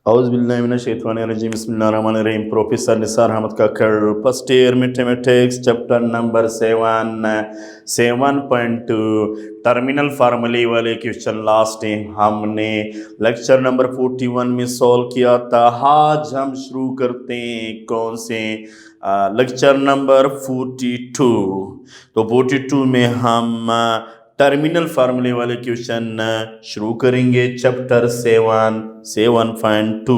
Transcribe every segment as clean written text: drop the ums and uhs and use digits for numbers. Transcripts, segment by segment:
औज़ुबिल्लाहिमिनश्शैतानिर्रजीम बिस्मिल्लाहिर्रहमानिर्रहीम। Professor Nisar Ahmad Kakar, first year mathematics, chapter number 7.2 terminal फार्मूले वाले क्वेश्चन लास्ट टाइम हमने लेक्चर नंबर 41 में सॉल्व किया था। आज हम शुरू करते हैं कौन से लेक्चर नंबर 42। तो 42 में हम टर्मिनल फार्मूले वाले क्वेश्चन शुरू करेंगे। चैप्टर 7.2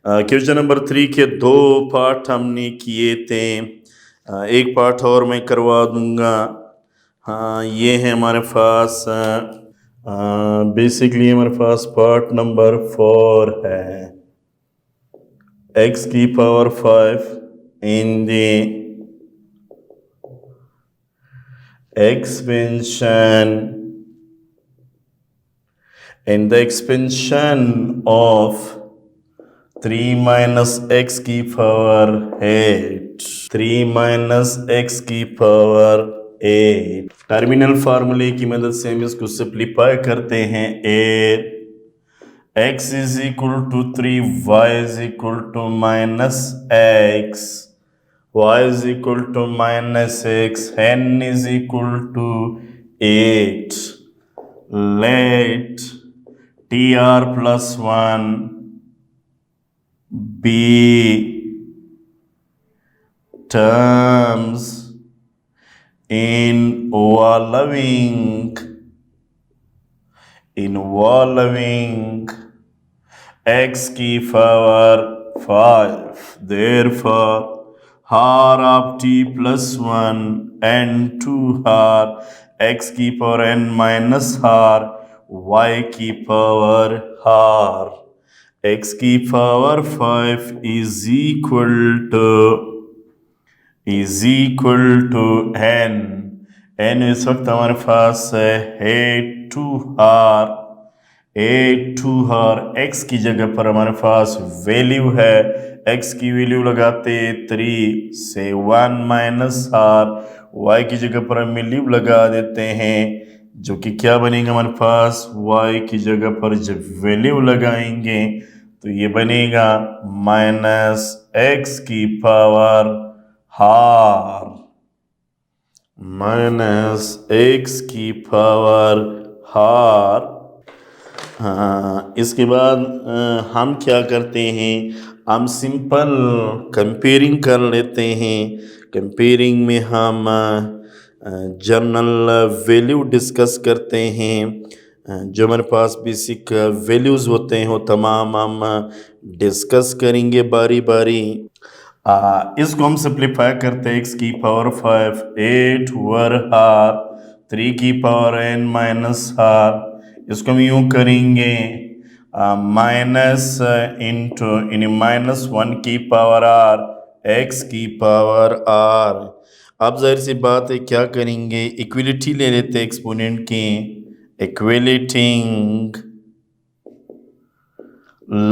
क्वेश्चन नंबर 3 के दो पार्ट हमने किए थे। एक पार्ट और मैं करवा दूंगा। हाँ, ये है हमारे पास बेसिकली हमारे पास पार्ट नंबर 4 है। x की power 5 in the expansion of 3 minus x की पावर 8 टर्मिनल फार्मूले की मदद से हम इसको सिंप्लीफाई करते हैं। x is equal to 3, y is equal to minus x, y is equal to minus x, n is equal to 8. Let tr plus 1 be terms involving x की power 5। Therefore, r of t plus 1 and 2 r x की power n minus r y की power r x की power 5 is equal to n। n इस वक्त हमारे पास है 8 2 r x की जगह पर हमारे पास वैल्यू है। x की वैल्यू लगाते 3 से 1 माइनस r, y की जगह पर हम वैल्यू लगा देते हैं, जो कि क्या बनेगा हमारे पास। y की जगह पर जब वैल्यू लगाएंगे तो ये बनेगा माइनस x की पावर हार, इसके बाद हम क्या करते हैं, हम सिंपल कंपेयरिंग कर लेते हैं। कंपेयरिंग में हम जनरल वैल्यू डिस्कस करते हैं। जो हमारे पास बेसिक वैल्यूज़ होते हैं वो तमाम हम डिस्कस करेंगे बारी बारी। इसको हम सिंप्लीफाई करते हैं। x की पावर 5 8 ओवर r 3 की पावर n माइनस r, इसको हम यूँ करेंगे माइनस इंटू माइनस 1 की पावर r x की पावर r। अब जाहिर सी बात है क्या करेंगे, इक्वलिटी ले लेते हैं एक्सपोनेंट की। इक्वलिटिंग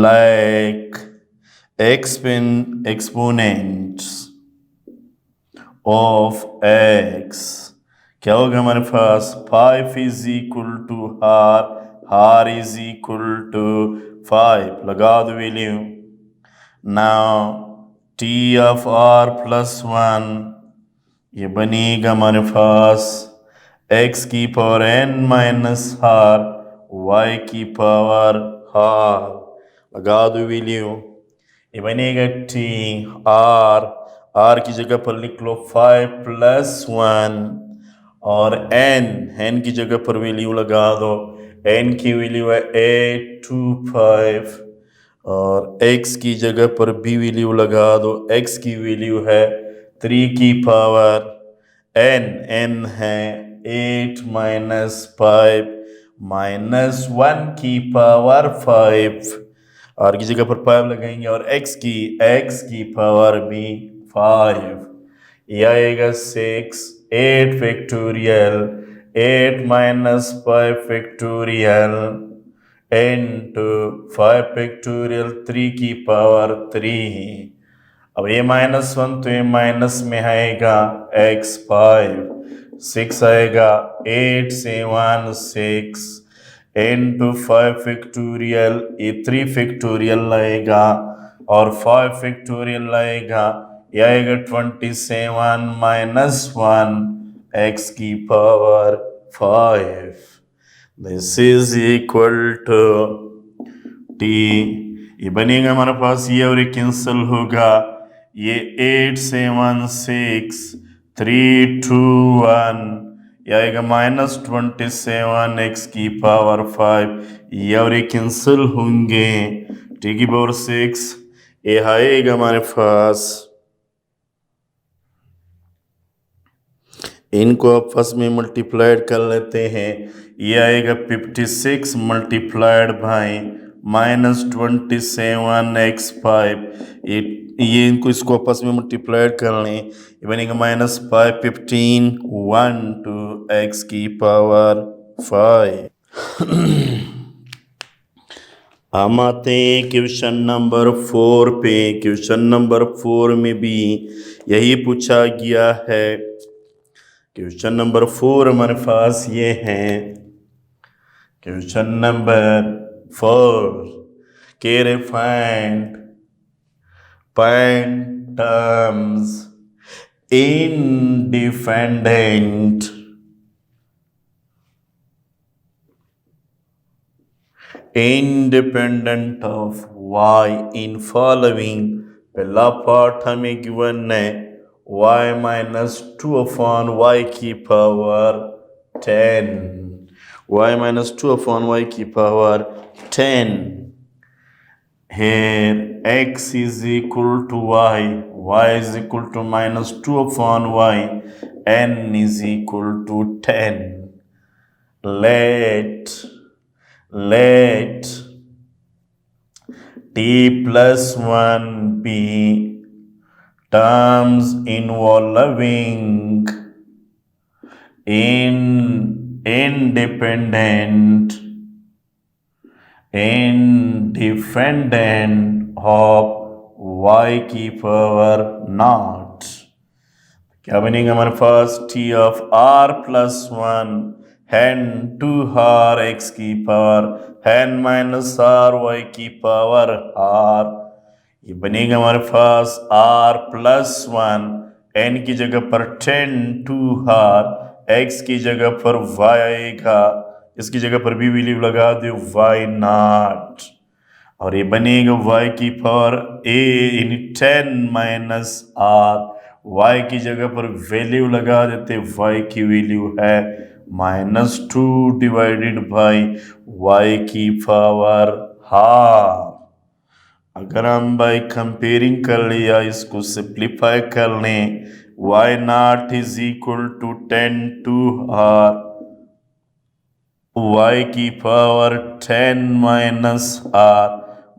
लाइक exponents of x, क्या होगा हमारे पास। 5 is equal to r is equal to 5, लगा दो value. Now t of r plus 1, ये बनेगा हमारे पास x की power n minus r y की पावर r, लगा दो वैल्यू। ये बनेगा t r की जगह पर लिख लो 5 प्लस 1 और n की जगह पर वैल्यू लगा दो। n की वैल्यू है 825 और x की जगह पर भी वैल्यू लगा दो। x की वैल्यू है 3 की पावर n है 8 माइनस 5 माइनस 1 की पावर 5, r की जगह पर 5 लगाएंगे और x की पावर भी 5, यह आएगा 6 8 factorial 8 minus 5 factorial into 5 factorial 3 की पावर 3। अब ये माइनस 1 तो ये माइनस में आएगा x 5, 6 आएगा 8 से 1 6 इंटू 5 फैक्टोरियल, ये 3 फैक्टोरियल लाएगा और 5 फैक्टोरियल लाएगा, यह आएगा 27 माइनस 1 एक्स की power 5। This is equal to t. ये बनेगा हमारे पास, ये और ये कैंसिल होगा, ये 8 7 6 3 2 1, ये आएगा -27 एक्स की पावर 5, ये और ये कैंसिल होंगे, टी की पावर 6, ये आएगा हमारे पास, इनको आपस में मल्टीप्लाइड कर लेते हैं, ये आएगा 56 मल्टीप्लाइड बाई -27 एक्स 5, ये इनको इसको आपस में मल्टीप्लाइड कर लें, ये बनेगा -5 15 1 2 एक्स की पावर 5। हम आते हैं क्वेश्चन नंबर 4 पे। क्वेश्चन नंबर 4 में भी यही पूछा गया है। क्वेश्चन नंबर 4 हमारे पास ये है, क्वेश्चन नंबर 4 के find terms independent of y in following. पहला पार्ट हमें गिवन है y माइनस 2 अपॉन y की power 10, y minus 2 upon y की power 10। Here x is equal to y is equal to -2 upon y, n is equal to 10. Let t plus 1 be terms involving independent of y की power not. क्या बनेगा हमारे पास, t of r plus 1 n 2 r x की power n minus r y की power r। ये बनेगा हमारे पास r plus 1 n की जगह पर 10 2 r, x की जगह पर y आएगा, इसकी जगह पर भी वैल्यू लगा दो y नॉट, और ये बनेगा y की power a in 10 minus r, y की जगह पर वैल्यू लगा देते, y की वैल्यू है -2 डिवाइडेड बाई y की पावर हाफ। अगर हम बाई कंपेयरिंग कर लिया, इसको सिंप्लीफाई कर लें, y naught is equal to 10 2 r, y की पावर 10 माइनस r,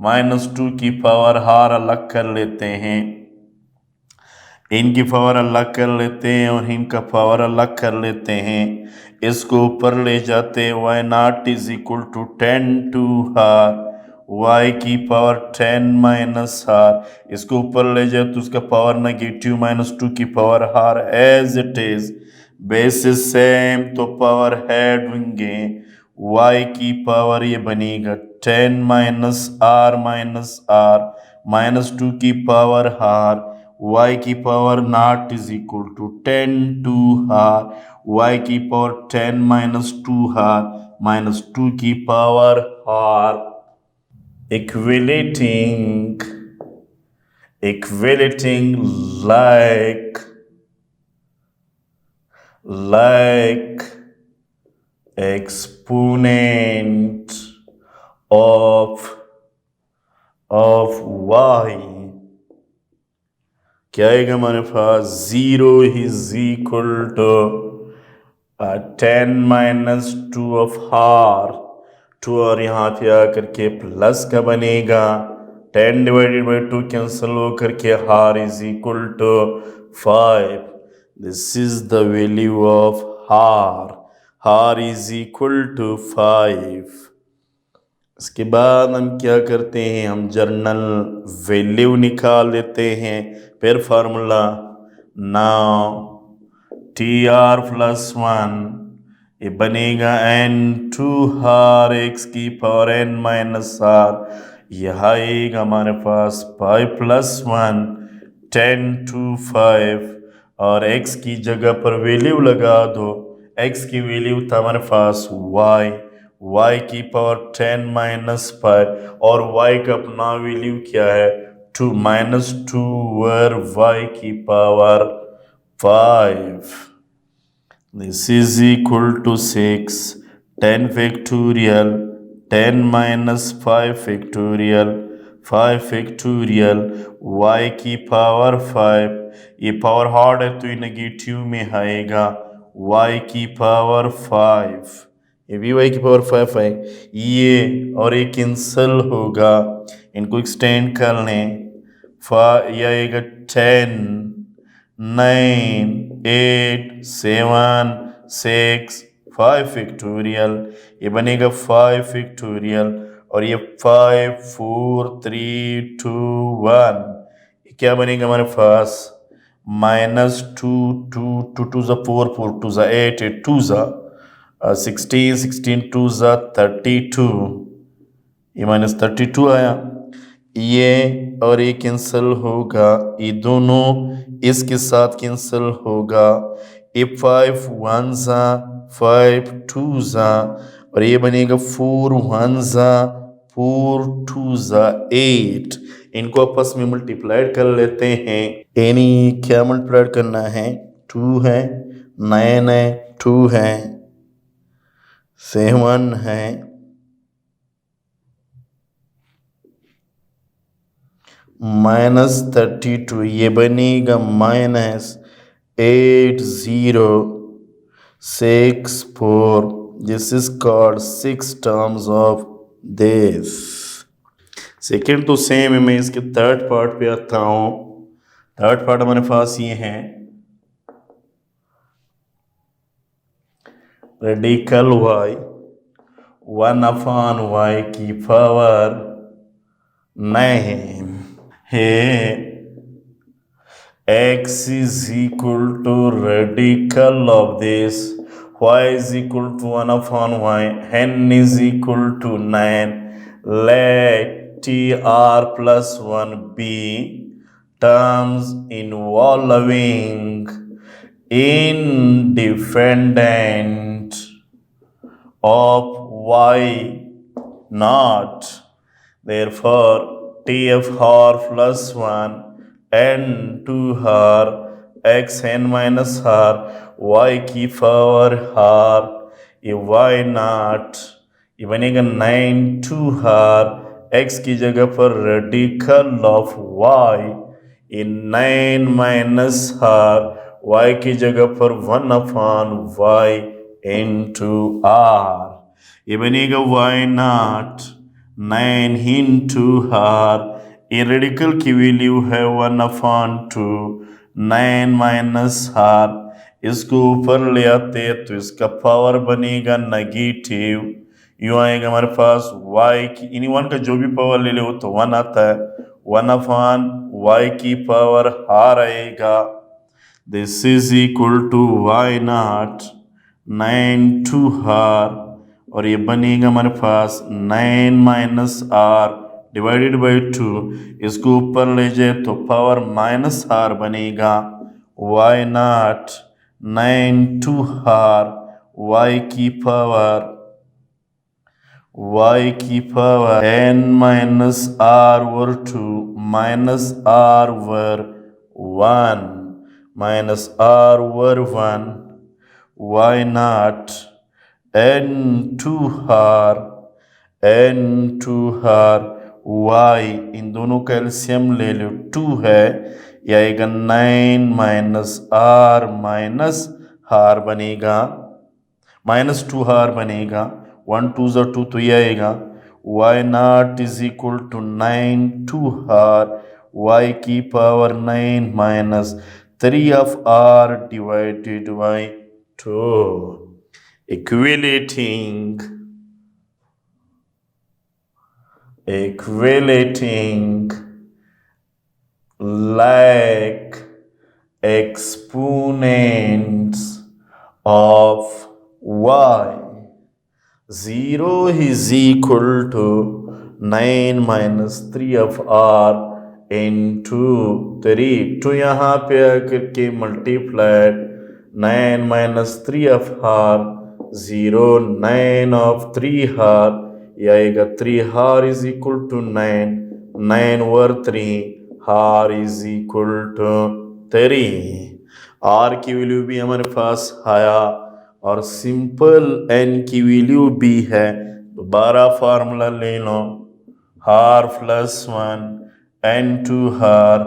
-2 की पावर हार अलग कर लेते हैं, इनकी पावर अलग कर लेते हैं और इनका पावर अलग कर लेते हैं, इसको ऊपर ले जाते हैं, y naught is equal to 10 2 r, y की पावर 10 माइनस r, इसको ऊपर ले जाए तो उसका पावर नेगेटिव -2 की power r as it is, basis same तो पावर हेड होंगे, y की पावर ये बनेगा 10 माइनस r -2 की पावर हार, y की power naught is equal to 10 2 r, y की पावर 10 -2 हार -2 की पावर हार। Equating like exponent of y, क्या आएगा हमारे पास, 0 is equal to 10 minus 2 of r, 2 और यहाँ पे आकर के प्लस का बनेगा, 10 डिवाइडेड बाई 2 कैंसिल हो करके r is equal to 5। This is the value of r is equal to 5। इसके बाद हम क्या करते हैं, हम जर्नल वैल्यू निकाल लेते हैं, फिर formula now T R plus 1 ये बनेगा n2r x की पावर n माइनस r। यह आएगा हमारे पास 5+1 10 to 5 और x की जगह पर वैल्यू लगा दो। x की वैल्यू था हमारे पास y की पावर 10 माइनस 5 और y का अपना वैल्यू क्या है 2 माइनस 2 वर y की power 5। This is equal to 6, 10 factorial, 10 minus 5 factorial, 5 factorial, y की पावर 5। ये पावर हार्ड है तो ये नेगेटिव में आएगा y की पावर 5। ये भी y की पावर 5 है। ये और ये कैंसिल होगा, इनको एक्सटेंड कर लें। ये आएगा 10 9 8 7 6 5 फैक्टोरियल। ये बनेगा 5 फैक्टोरियल और ये 5 4 3 2 1। ये क्या बनेगा हमारे पास -2 2 2 2 4 4 2 8 8 2 16 16 2 32। ये -32 आया। ये और ये कैंसिल होगा, ये दोनों इसके साथ कैंसिल होगा। ये 5 1 5 2 और ये बनेगा 4 1 4 2 8। इनको आपस में मल्टीप्लाइड कर लेते हैं। यानी क्या मल्टीप्लाइड करना है 2 है 9 है 2 है 7 है -32। ये बनेगा -8064। This is called 6 terms of this. Second तो सेम है, मैं इसके थर्ड पार्ट पे आता हूँ। थर्ड पार्ट हमारे पास ये है रेडिकल y 1/y की पावर 9 है। x is equal to radical of this, y is equal to 1/y, n is equal to 9. Let tr plus 1 be terms involving independent of y naught. Therefore, tfr plus 1 n to r x n minus r y की power r। ये y naught ये बनेगा 9 to r x की जगह पर radical of y। ये 9 minus r y की जगह पर 1/y into r। ये बनेगा y naught 9 into r। ये रेडिकल की वैल्यू है 1/2 9 माइनस r। इसको ऊपर ले आते तो इसका पावर बनेगा नेगेटिव। यूँ आएगा हमारे पास y की इन 1 का जो भी पावर ले ले वो तो 1 आता है। 1/y की पावर r आएगा। This is equal to y naught 9 to r और ये बनेगा हमारे पास 9 माइनस r डिवाइडेड बाई 2। इसको ऊपर ले जाए तो पावर -r बनेगा। y naught 9 to r y की power n minus r over 2 minus r over 1 minus r over 1 y naught n to r y इन दोनों का एलसीएम ले लो 2 है। यह आएगा 9 माइनस r बनेगा -2r बनेगा। 1 2 2 तो यह आएगा y naught is equal to 9 to r y की power 9 minus 3 of r divided by 2। equating like exponents of y 0 is equal to 9 minus 3 of r into 3। तो यहाँ पे आकर के multiplied 9 minus 3 of r 0 9 of 3 r ये आएगा 3 r is equal to 9 9 over 3 r is equal to 3। r की value भी हमारे पास आया और सिंपल n की वैल्यू भी है। दोबारा फार्मूला ले लो r plus 1 n to r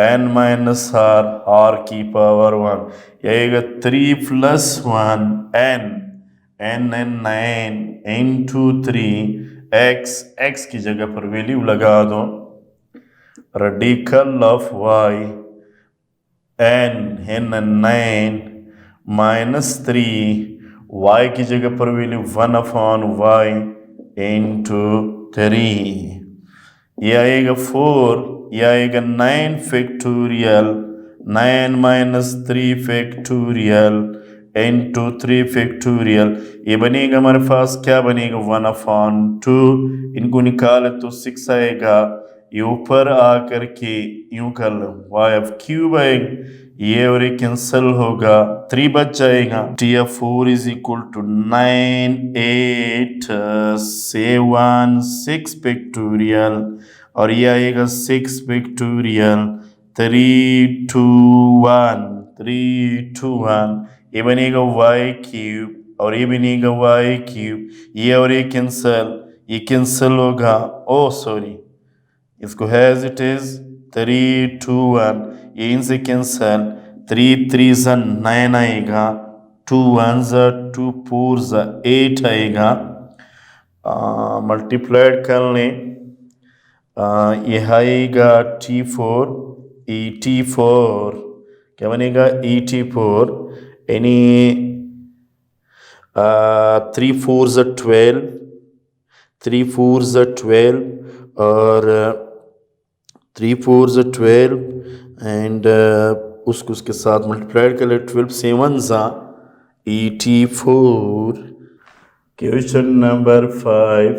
n minus r की पावर 1 आएगा 3 plus 1 n n 9 into 3 x की जगह पर वैल्यू लगा दो। Radical of y n 9 minus 3 y की जगह पर वैल्यू 1/y इंटू 3 ये आएगा 4 ये आएगा 9 factorial 9 minus 3 factorial into 3 factorial ये बनेगा हमारे पास क्या बनेगा 1/2 इनको निकाले तो 6 आएगा। ये ऊपर आकर के यूं कर लो y³ आएगा ये और ये कैंसिल होगा 3 बच जाएगा। T4 is equal to 9 8 7 6 factorial और ये आएगा 6 फैक्टोरियल 3 2 1 ये बनेगा y³ और ये बनेगा y³ ये और ये कैंसिल होगा ओ सॉरी इसको हैज इट इज 3 2 1 ये इनसे कैंसल 3 3 9 आएगा 2 1 2 4 8 आएगा मल्टीप्लाइड कर लें ये आएगा T4 ET4 क्या बनेगा ET4 यानी 3 4 12 3 4 12 और 3 4 12 एंड उसके साथ मल्टीप्लाइड कर ले 12 7 ET4। Question number 5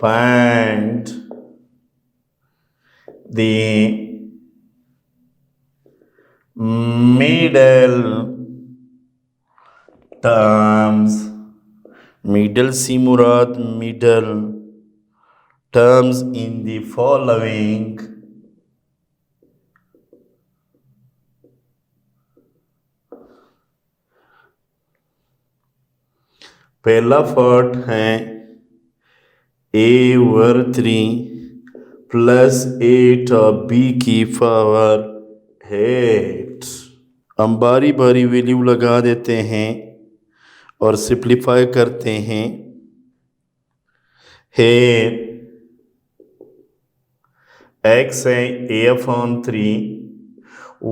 find the middle terms middle से मुराद middle terms in the following पहला पार्ट है a/3 प्लस 8 of b की पावर 8। हम बारी बारी वैल्यू लगा देते हैं और सिंप्लीफाई करते हैं। x है a/3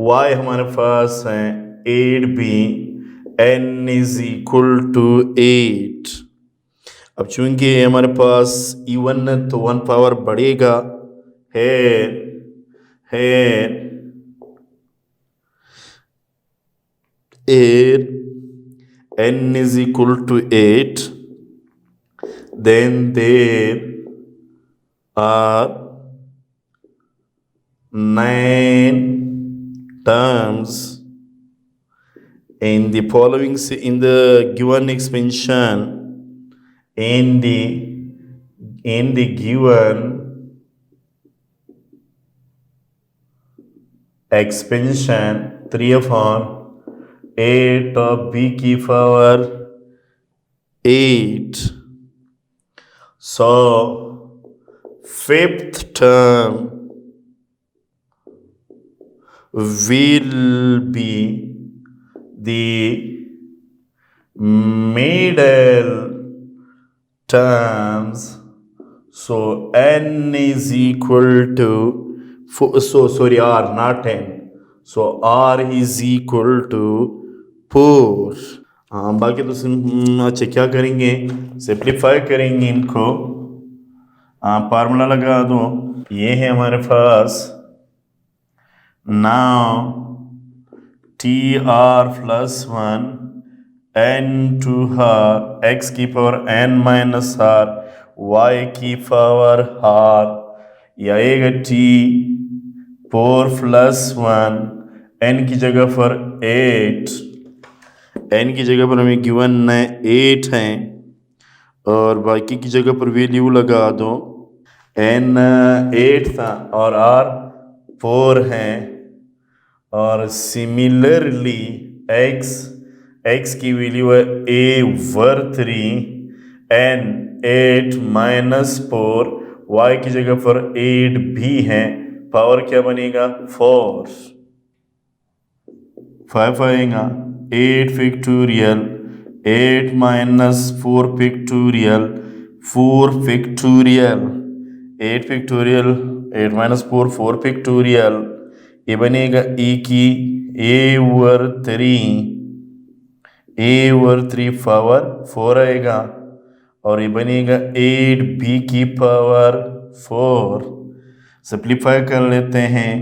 y हमारे पास है 8b n is equal to 8। अब चूंकि हमारे पास इवन है तो 1 पावर बढ़ेगा है n is equal to 8 then there are 9 terms in the following in the given expansion in the given expansion 3/8 of b की power 8। So fifth term will be the middle terms. So n is equal to r not n. So r is equal to 4। हाँ बाकी तो अच्छा क्या करेंगे simplify करेंगे इनको। Formula लगा दो ये है हमारे पास now TR plus 1 n to r, x की power n minus r, y की पावर r, ये आएगा t 4 प्लस 1, n की जगह पर 8, n की जगह पर हमें गिवन 8 हैं और बाकी की जगह पर वैल्यू लगा दो। n 8 था और r 4 हैं और सिमिलरली x की वैल्यू है a/3 n 8 माइनस 4, y की जगह पर 8 भी हैं, पावर क्या बनेगा 4, 5 आएगा 8 factorial 8 minus 4 factorial 4 factorial 8 factorial 8 minus 4 4 factorial, ये बनेगा e की a/3 पावर 4 आएगा और ये बनेगा 8b की पावर 4। सिंप्लीफाई कर लेते हैं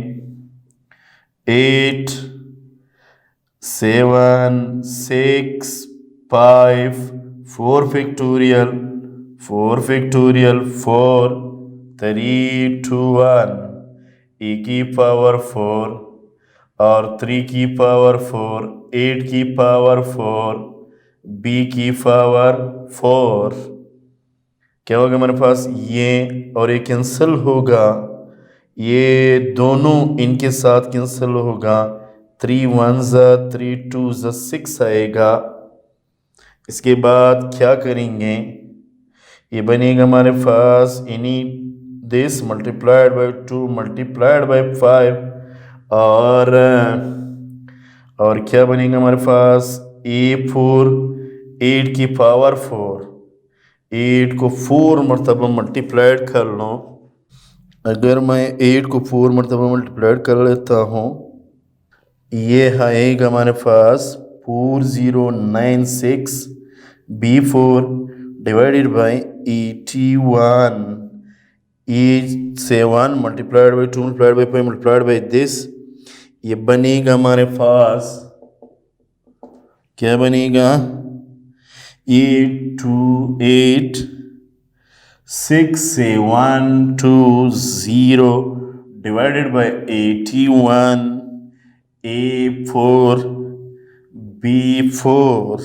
8 7 6 5 4 फैक्टोरियल 4 3 2 1, e की पावर 4 और 3 की पावर 4, 8 की पावर 4, b की पावर 4, क्या होगा हमारे पास ये और ये कैंसिल होगा, ये दोनों इनके साथ कैंसिल होगा, 3 1 3 2 6 आएगा। इसके बाद क्या करेंगे, ये बनेगा हमारे पास इनी this multiplied by 2 multiplied by 5 और क्या बनेगा हमारे पास a/4 8 की पावर 4, 8 को 4 मरतबा मल्टीप्लाइड कर लो। अगर मैं 8 को 4 मरतबा मल्टीप्लाइड कर लेता हूँ, ये आएगा हमारे पास 4096 b/4 divided by 81, e7 multiplied by 2 multiplied by 5 multiplied by this, ये बनेगा हमारे पास क्या बनेगा 8286120 divided by 81 a/4 b/4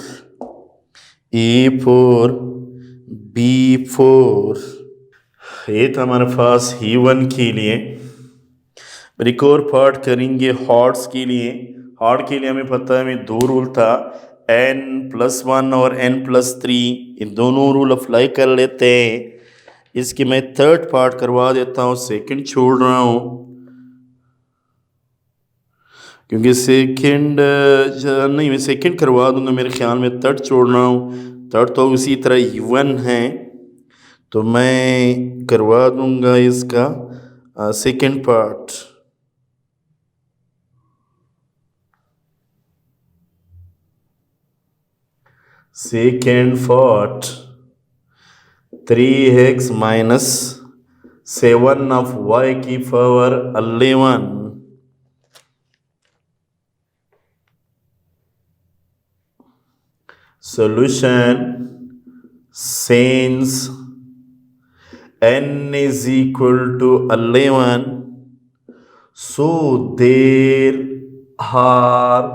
a/4 b/4, ये था हमारे पास E1 के लिए। एक और पार्ट करेंगे हॉट्स के लिए। हॉट के लिए हमें पता है हमें 2 रूल था, n+1 और n+3, ये दोनों रूल अप्लाई कर लेते हैं। इसकी मैं थर्ड पार्ट करवा देता हूँ, सेकंड छोड़ रहा हूँ क्योंकि सेकंड नहीं, मैं सेकंड करवा दूंगा मेरे ख्याल में, थर्ड छोड़ रहा हूँ। थर्ड तो उसी तरह E1 है तो मैं करवा दूंगा इसका second part. Second part 3x minus 7 of y की power 11, solution since n is equal to 11, so there are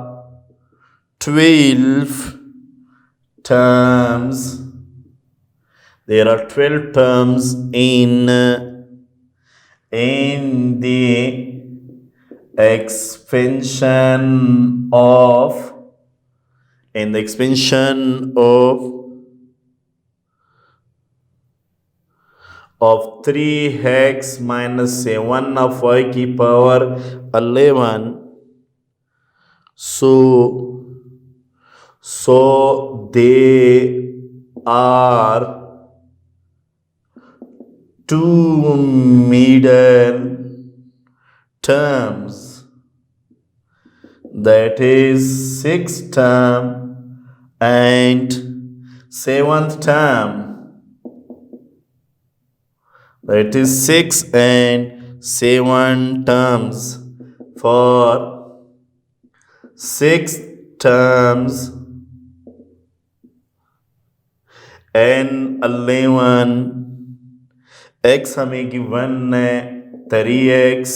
12 terms. There are 12 terms in the expansion of 3x minus 7 of y की power 11. So they are 2 middle terms, that is 6th term and 7th term, that is 6 and 7 terms. For 6 terms n 11, x हमें given है 3x,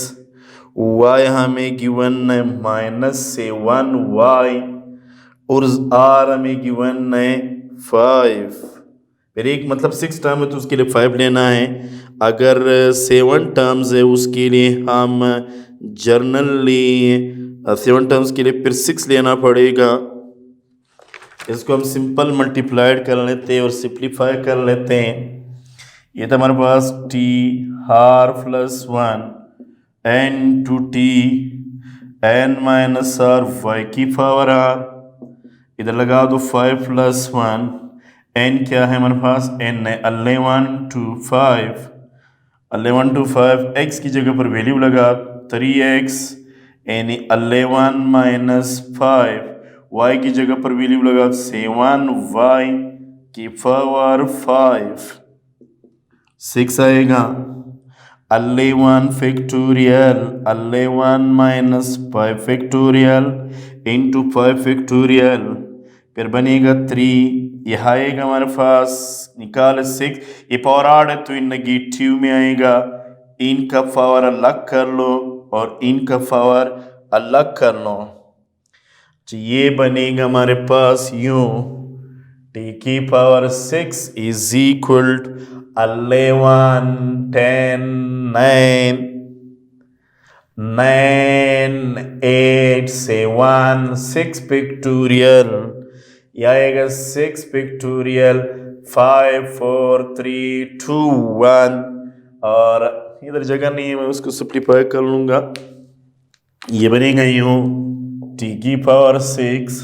Y हमें given है -7y और are हमें given है 5। फिर एक मतलब 6 टर्म है तो उसके लिए 5 लेना है। अगर 7 टर्म्स है उसके लिए हम जर्नली 7 टर्म्स के लिए फिर 6 लेना पड़ेगा। इसको हम सिंपल मल्टीप्लाइड कर लेते हैं और सिंप्लीफाई कर लेते हैं। ये तो हमारे पास T R plus 1 N two T N minus R Y की पावर आर, इधर लगा दो 5 + 1, एन क्या है हमारे पास, एन है 11 to 5, 11 to 5, एक्स की जगह पर वैल्यू लगा 3x यानी 11 - 5, वाई की जगह पर वैल्यू लगा 7y की पावर 5, 6 आएगा। 11 फैक्टोरियल 11 - 5 फैक्टोरियल इंटू 5 फैक्टोरियल, फिर बनेगा 3, यह आएगा हमारे पास, निकाल 6, ये पावर आड है तो इन नेगेटिव में आएगा, इनका पावर अलग कर लो और इनका पावर अलग कर लो, तो ये बनेगा हमारे पास यूं, टी की पावर 6 इज इक्वल 11 10 9 9 8 7 6 पिक्टोरियल, यह आएगा 6 पिक्टोरियल 5 4 3 2 1, और इधर जगह नहीं है मैं उसको सिंप्लीफाई कर लूँगा, ये बनेगा यूँ, टी की पावर 6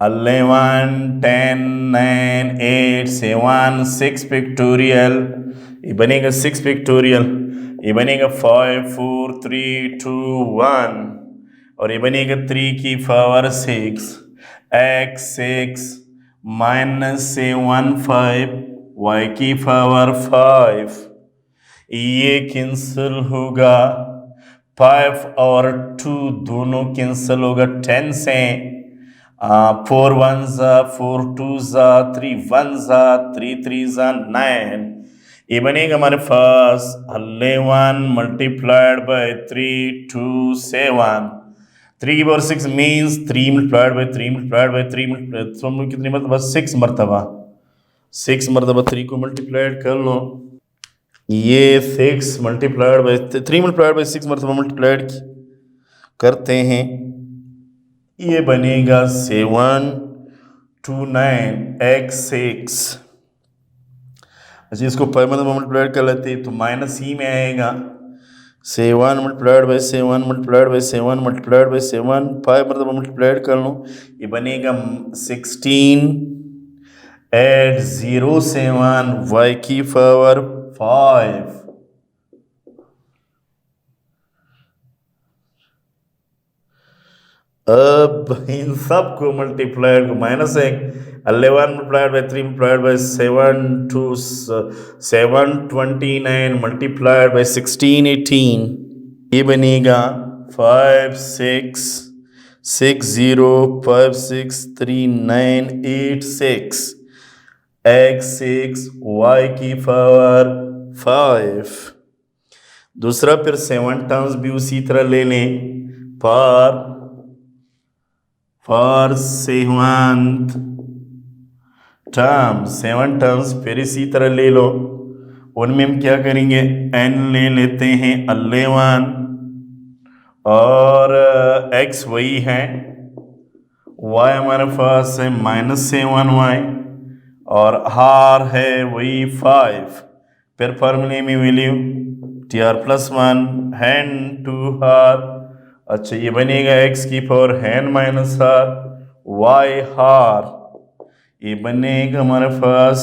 11 10 9 8 7 6 पिक्टोरियल, ये बनेगा 6 पिक्टोरियल, ये बनेगा 5 4 3 2 1, और ये बनेगा 3 की पावर 6 x 6 -7 5 y की पावर 5, ये कैंसिल होगा, 5 और 2 दोनों कैंसिल होगा 10 से, 4 1 ज़ा 4 2 ज़ा 3 1 ज़ा 3 3 ज़ा 9, ये बनेगा हमारे पास 11 × 3 2 7, 3 की पावर 6 मीन्स 3 × 3 × 3 तो कितनी मरतबा, 6 मरतबा, 6 मरतबा 3 को मल्टीप्लाइड कर लो, ये 6 × 3 × 6 मरतबा मल्टीप्लाइड करते हैं, ये बनेगा 7 2 9 x 6, अच्छा इसको 5 मरतबा मल्टीप्लाइड कर लेते हैं तो माइनस ही में आएगा, 7 × 7 × 7 × 7, 5 मरतबा मल्टीप्लाइड कर लो, ये बनेगा 16 8 0 7 y की पावर 5, अब इन सब को मल्टीप्लाइड को -1 11 × 3 × 7 to 729 × 16 18, ये बनेगा 5 6 6 0 5 6 3 9 8 6 x 6 y की पावर 5, दूसरा फिर 7 टर्म्स भी उसी तरह ले लें, पर 7 टर्म्स 7 टर्म्स फिर इसी तरह ले लो, उनमें हम क्या करेंगे, n ले लेते हैं 11 और x वही है, y हमारे पास है -7y और r है वही 5, फिर फॉर्मूले में value tr+1 Hahn to r, अच्छा ये बनेगा x की पावर हैन माइनस r y r, ये बनेगा हमारे पास,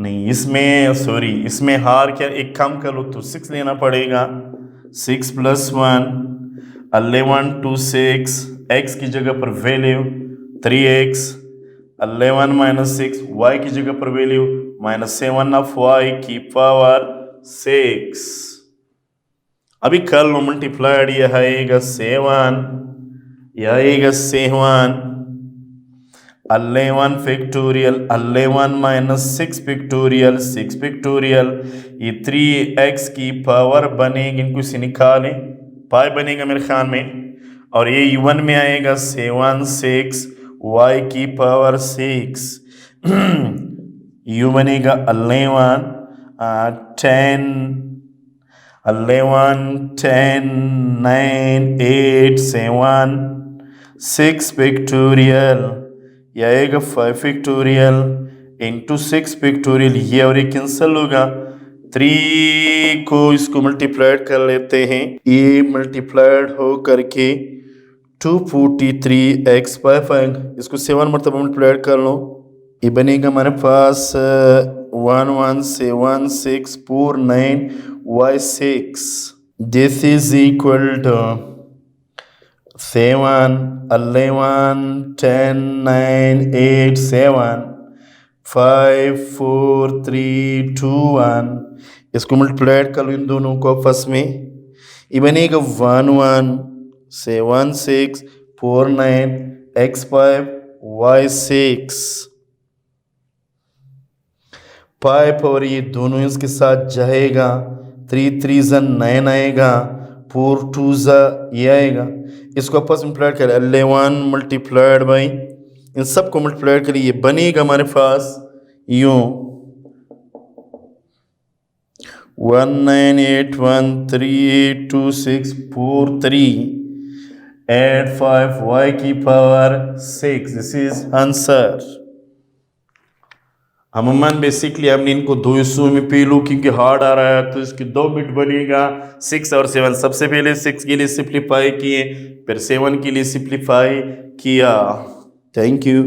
नहीं इसमें सॉरी इसमें हार क्या एक कम कर लो तो 6 लेना पड़ेगा, 6 + 1 11 to 6, x की जगह पर वैल्यू 3x, 11 - 6 y की जगह पर वैल्यू -7 of y की पावर 6, अभी कर लो मल्टीप्लाइड, यह आएगा 7 यह आएगा 7 11 फैक्टोरियल 11 माइनस 6 फैक्टोरियल 6 फैक्टोरियल, ये 3x की पावर बनेगी, इनको से निकालें, पाई बनेगा मेरे ख्याल में, और ये वन में आएगा 7 6 y की पावर 6 यू बनेगा 11 10 11 10 9 8 7 6 फैक्टोरियल, यह आएगा 5 फैक्टोरियल इंटू 6 फैक्टोरियल, ये और ये कैंसिल होगा, 3 को इसको मल्टीप्लाइड कर लेते हैं, ये मल्टीप्लाइड हो करके 243x 5, इसको 7 मरतबा मल्टीप्लाइड कर लो, ये बनेगा हमारे पास 117649y6, this is equal to 7 11 10 9 8 7 5 4 3 2 1, इसको मल्टीप्लाइड कर लो इन दोनों को आपस में, ये बनेगा 117649x5 y6 5, और ये दोनों इसके साथ जाएगा, 3 3 9 आएगा, 4 2 ये आएगा, इसको आपस में मल्टीप्लाइड करें, 11 मल्टीप्लाइड बाई इन सबको मल्टीप्लाइड करिए, बनेगा हमारे पास यूं 198138264385 y की पावर 6, दिस इज आंसर। अमूमन बेसिकली हमने इनको दो हिस्सों में पी लो क्योंकि हार्ड आ रहा है, तो इसकी 2 बिट बनेगा 6 और 7, सबसे पहले 6 के लिए सिंप्लीफाई किए, फिर 7 के लिए सिंप्लीफाई किया। Thank you.